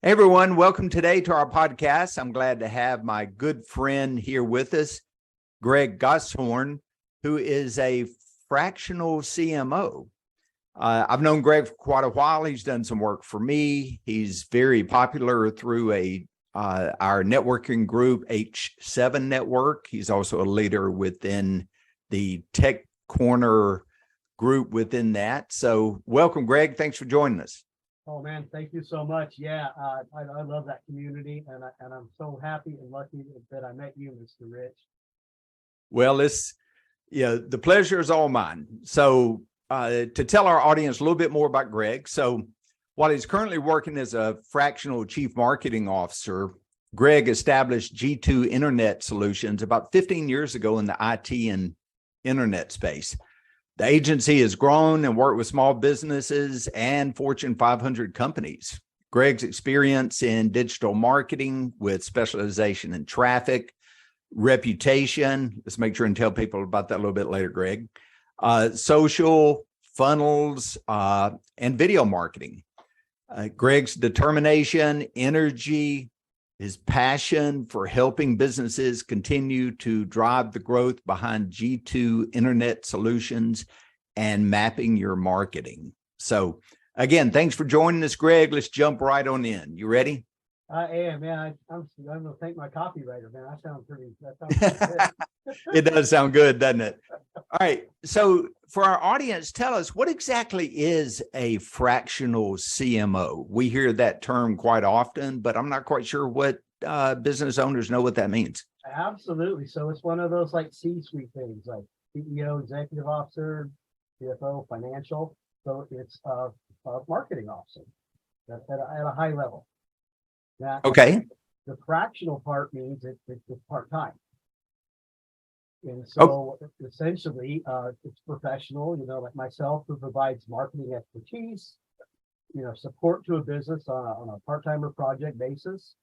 Hey everyone, welcome today to our podcast. I'm glad to have my good friend here with us, Greg Goshorn, who is a fractional CMO. I've known Greg for quite a while. He's done some work for me. He's very popular through our networking group, H7 Network. He's also a leader within the Tech Corner group within that. So welcome, Greg. Thanks for joining us. Oh man, thank you so much. Yeah, I love that community, and I'm so happy and lucky that I met you, Mr. Rich. Well, the pleasure is all mine. So to tell our audience a little bit more about Greg. So while he's currently working as a Fractional Chief Marketing Officer, Greg established G2 Internet Solutions about 15 years ago in the IT and internet space. The agency has grown and worked with small businesses and Fortune 500 companies. Greg's experience in digital marketing with specialization in traffic, reputation, let's make sure and tell people about that a little bit later, Greg, social, funnels, and video marketing. Greg's determination, energy, his passion for helping businesses continue to drive the growth behind G2 Internet Solutions and mapping your marketing. So again, thanks for joining us, Greg. Let's jump right on in. You ready? I am, man. I'm going to thank my copywriter, man. That sounds pretty good. It does sound good, doesn't it? All right. So for our audience, tell us, what exactly is a fractional CMO? We hear that term quite often, but I'm not quite sure what business owners know what that means. Absolutely. So it's one of those like C-suite things, like CEO, executive officer, CFO, financial. So it's a marketing officer at a high level. Now, okay. The fractional part means it's part-time. And so essentially, it's professional, like myself, who provides marketing expertise, support to a business on a part-time or project basis.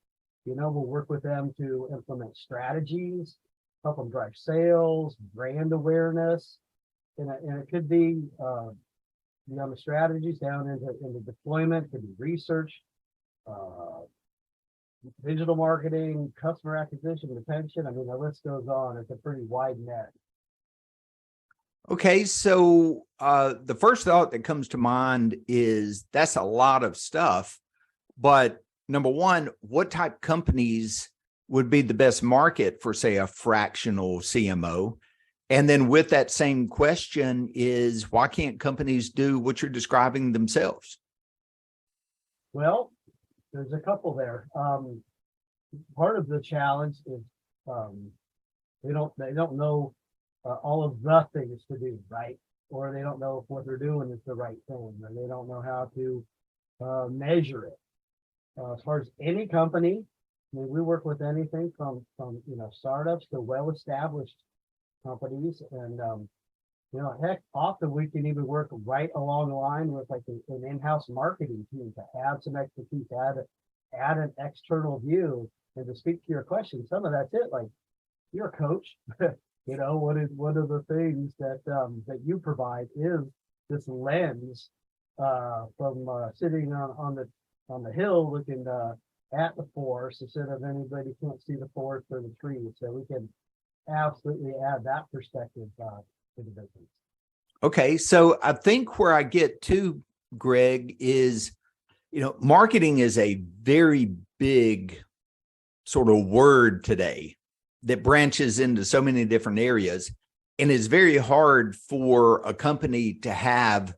We'll work with them to implement strategies, help them drive sales, brand awareness. And it could be the strategies down into deployment, could be research, digital marketing, customer acquisition, retention. I mean, the list goes on. It's a pretty wide net. Okay, so the first thought that comes to mind is that's a lot of stuff. But number one, what type companies would be the best market for, say, a fractional CMO? And then with that same question is, why can't companies do what you're describing themselves? Well, there's a couple there. Part of the challenge is they don't know all of the things to do, right? Or they don't know if what they're doing is the right thing, or they don't know how to measure it. As far as any company, I mean, we work with anything from startups to well-established companies, and heck, often we can even work right along the line with like an in-house marketing team to add some expertise, add an external view. And to speak to your question, some of that's it. Like, you're a coach, what are the things that you provide is this lens from sitting on the hill looking at the forest instead of anybody can't see the forest or the trees. So we can absolutely add that perspective to the business. Okay, so I think where I get to, Greg, is, marketing is a very big sort of word today that branches into so many different areas, and it's very hard for a company to have,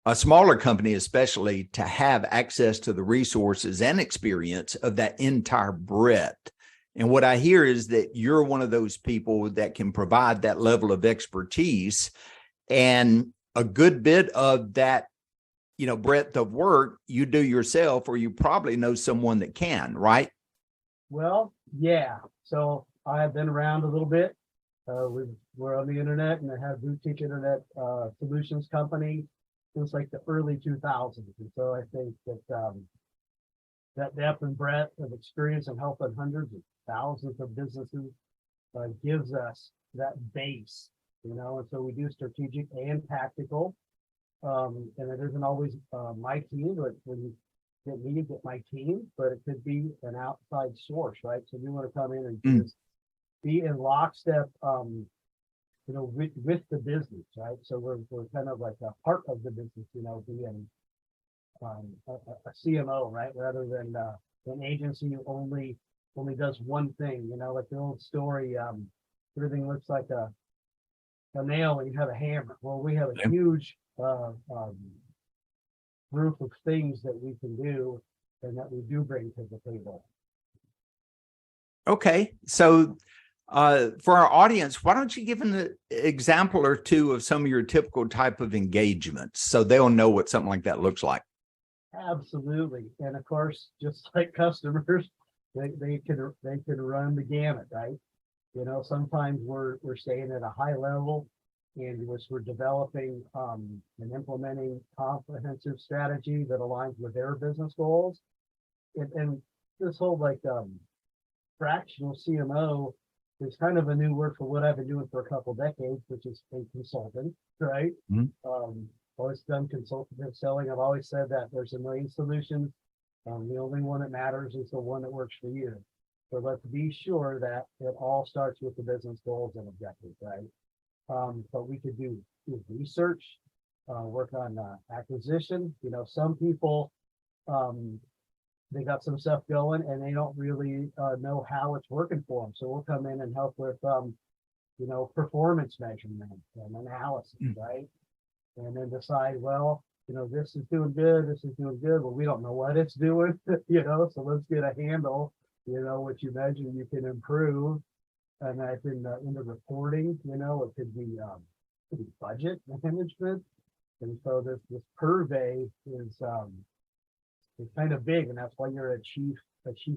a smaller company especially, to have access to the resources and experience of that entire breadth. And what I hear is that you're one of those people that can provide that level of expertise, and a good bit of that, breadth of work you do yourself, or you probably know someone that can, right? Well, yeah. So I have been around a little bit. We're on the internet, and I have boutique internet solutions company since like the early 2000s. And so I think that that depth and breadth of experience and helping hundreds of thousands of businesses gives us that base, and so we do strategic and tactical. And it isn't always my team, but when get me, get my team, but it could be an outside source, right? So we want to come in and just be in lockstep, with the business, right? So we're kind of like a part of the business, being a CMO, right? Rather than an agency who only does one thing, like the old story, everything looks like a nail and you have a hammer. Well, we have a huge group of things that we can do and that we do bring to the table. Okay. So for our audience, why don't you give an example or two of some of your typical type of engagements so they'll know what something like that looks like? Absolutely. And of course, just like customers, they can run the gamut, right? Sometimes we're staying at a high level and we're developing and implementing comprehensive strategy that aligns with their business goals. And this whole fractional CMO is kind of a new word for what I've been doing for a couple decades, which is a consultant, right? Always done consultative selling. I've always said that there's a million solutions. The only one that matters is the one that works for you. So let's be sure that it all starts with the business goals and objectives, right? But we could do research, work on acquisition. Some people, they got some stuff going and they don't really know how it's working for them. So we'll come in and help with, performance measurement and analysis, right? And then decide, well, this is doing good, this is doing good, but we don't know what it's doing, so let's get a handle, what you measure, you can improve. And that's in the reporting, it could be budget management. And so this purvey is kind of big, and that's why you're a chief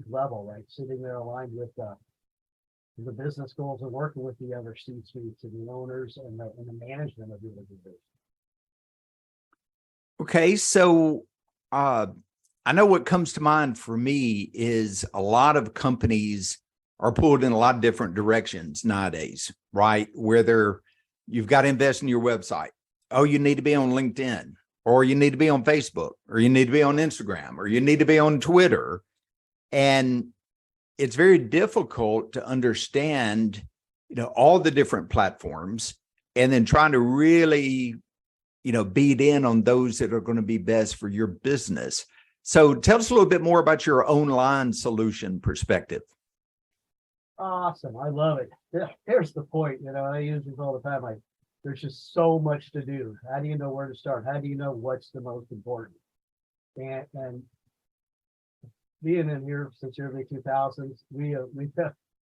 level, right? Sitting there aligned with the business goals and working with the other C-suites and the owners and the management of the organization. Okay, so I know what comes to mind for me is a lot of companies are pulled in a lot of different directions nowadays, right? Whether you've got to invest in your website, you need to be on LinkedIn, or you need to be on Facebook, or you need to be on Instagram, or you need to be on Twitter. And it's very difficult to understand, all the different platforms and then trying to really, beat in on those that are going to be best for your business. So tell us a little bit more about your online solution perspective. Awesome. I love it. Here's the point. I use this all the time. There's just so much to do. How do you know where to start? How do you know what's the most important? And being in here since early 2000s,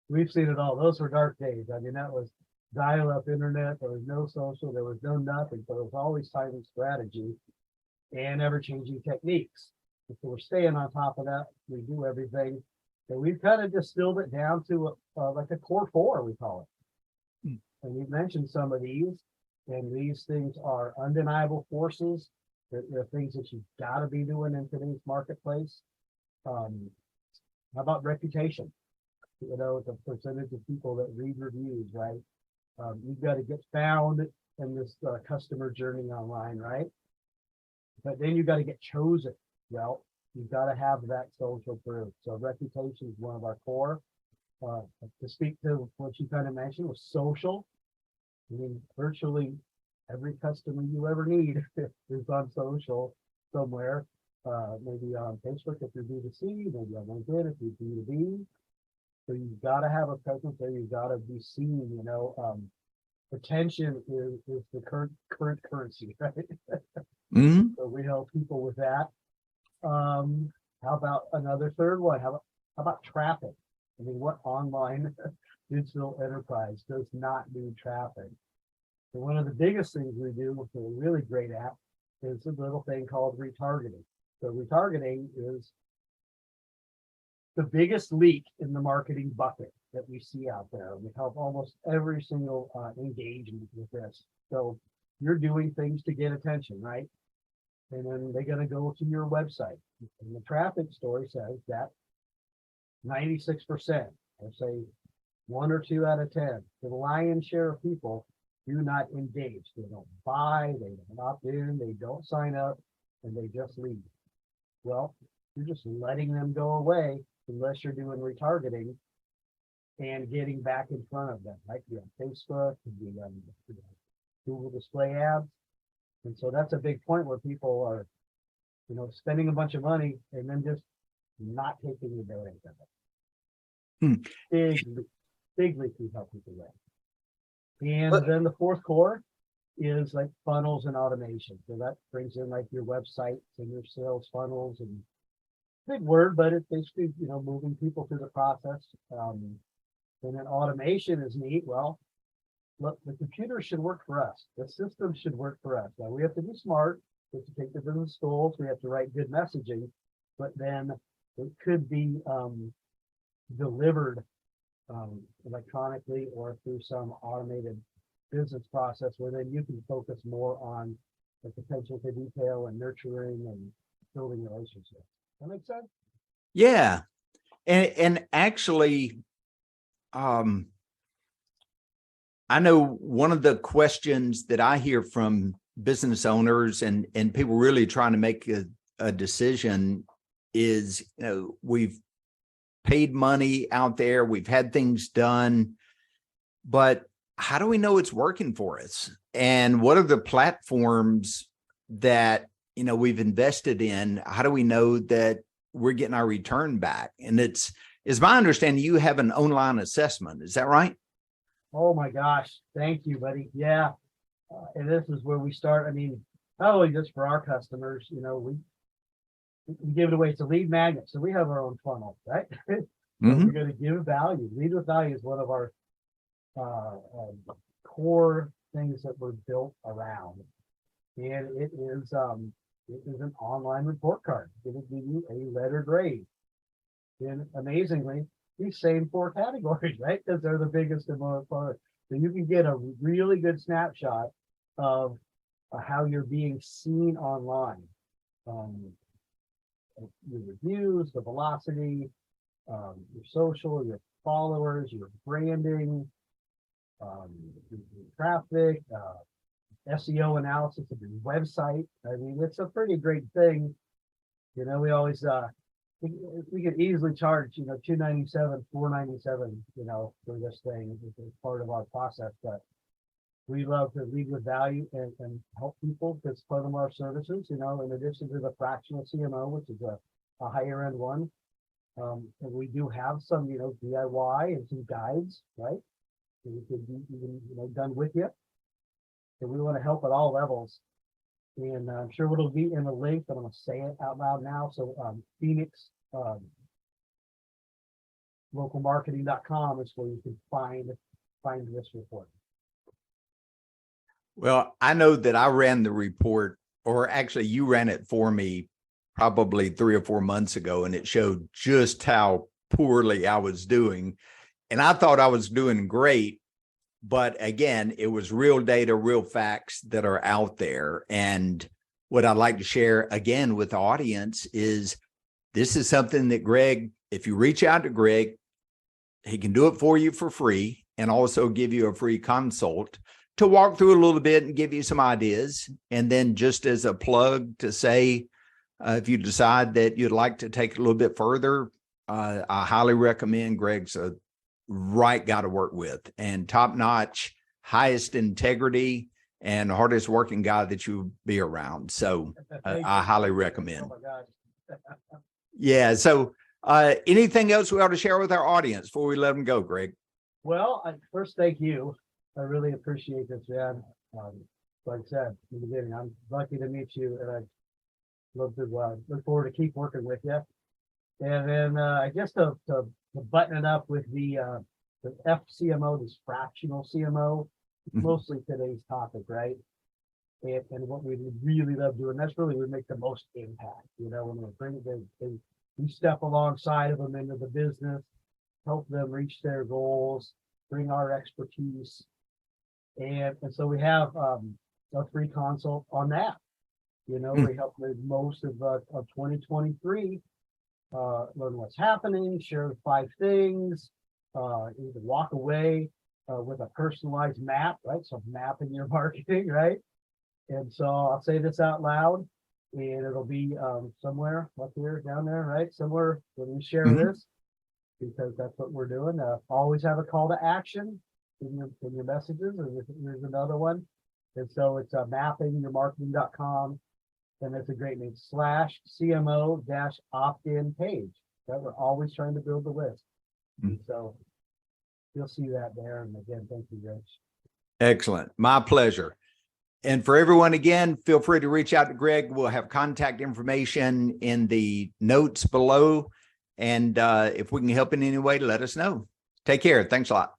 we've seen it all. Those were dark days. I mean, that was dial-up internet. There was no social. There was no nothing. So there was always time and strategy and ever-changing techniques. So we're staying on top of that. We do everything. So we've kind of distilled it down to like a core four, we call it. And you've mentioned some of these, and these things are undeniable forces. They're things that you've got to be doing in today's marketplace. How about reputation? The percentage of people that read reviews, right? You've got to get found in this customer journey online, right? But then you've got to get chosen. Well, you've got to have that social proof. So reputation is one of our core. To speak to what you kind of mentioned was social. I mean, virtually every customer you ever need is on social somewhere. Maybe on Facebook if you're B2C, maybe on LinkedIn if you're B2B. So you've got to have a presence there. You've got to be seen. Attention is the current currency, right? So we help people with that. How about another third one? How about traffic? I mean, what online digital enterprise does not do traffic? So one of the biggest things we do, which we're really great at, is a little thing called retargeting. So retargeting is the biggest leak in the marketing bucket that we see out there. We help almost every single engagement with this. So you're doing things to get attention, right? And then they're going to go to your website. And the traffic story says that 96%, or say 1 or 2 out of 10, the lion's share of people do not engage. They don't buy, they don't opt in, they don't sign up, and they just leave. Well, you're just letting them go away unless you're doing retargeting and getting back in front of them, right? Could be on Facebook, could be on Google display ads. And so that's a big point where people are, spending a bunch of money and then just not taking advantage of it. Bigly can help people win. And then the fourth core is like funnels and automation. So that brings in like your websites and your sales funnels, and big word, but it's basically, moving people through the process. And then automation is neat. Well, look, the computer should work for us. The system should work for us. Now we have to be smart. We have to take the business goals. We have to write good messaging, but then it could be delivered electronically or through some automated business process where then you can focus more on the potential to detail and nurturing and building relationships. That makes sense? Yeah. And actually, I know one of the questions that I hear from business owners and people really trying to make a decision is, we've paid money out there, we've had things done, but how do we know it's working for us? And what are the platforms that, we've invested in? How do we know that we're getting our return back? And it's my understanding you have an online assessment. Is that right? Oh my gosh. Thank you, buddy. Yeah. And this is where we start. I mean, not only just for our customers, we give it away. It's a lead magnet. So we have our own funnel, right? Mm-hmm. We're going to give value. Lead with value is one of our core things that we're built around. And it is an online report card. It'll give you a letter grade. And amazingly, these same four categories, right? Because they're the biggest and most important. So you can get a really good snapshot of how you're being seen online. Your reviews, the velocity, your social, your followers, your branding, your traffic, SEO analysis of your website. I mean, it's a pretty great thing. We always we could easily charge $297, $497, for this thing as part of our process. But we love to lead with value and help people. That's part of our services. In addition to the fractional CMO, which is a higher end one. And we do have some, DIY and some guides, right? So we could be even, done with you. So we want to help at all levels. And I'm sure it'll be in the link, but I'm going to say it out loud now. So Phoenix, localmarketing.com is where you can find this report. Well, I know that I ran the report, or actually you ran it for me probably 3 or 4 months ago, and it showed just how poorly I was doing. And I thought I was doing great. But again, it was real data, real facts that are out there. And what I'd like to share again with the audience is this is something that Greg, if you reach out to Greg, he can do it for you for free and also give you a free consult to walk through a little bit and give you some ideas. And then just as a plug to say, if you decide that you'd like to take it a little bit further, I highly recommend Greg's a right guy to work with, and top-notch, highest integrity, and hardest working guy that you'll be around. So I highly recommend. Oh my gosh. Yeah. So anything else we ought to share with our audience before we let them go, Greg? Well, first, thank you. I really appreciate this, man. Like I said in the beginning, I'm lucky to meet you, and I'd love to look forward to keep working with you. And then I guess to button it up with the FCMO, this fractional CMO, mostly today's topic, right? And what we really love doing, that's really would make the most impact, when we bring we step alongside of them into the business, help them reach their goals, bring our expertise. And so we have a free consult on that. We help with most of 2023. Learn what's happening, share 5 things, you can walk away with a personalized map, right? So mapping your marketing, right? And so I'll say this out loud. And it'll be somewhere up here, down there, right? Somewhere when we share Mhm. this, because that's what we're doing. Always have a call to action in your messages. And there's another one. And so it's mappingyourmarketing.com. And it's a great name, /CMO opt-in page. That we're always trying to build the list. And so you'll see that there. And again, thank you, Rich. Excellent. My pleasure. And for everyone, again, feel free to reach out to Greg. We'll have contact information in the notes below. And if we can help in any way, let us know. Take care. Thanks a lot.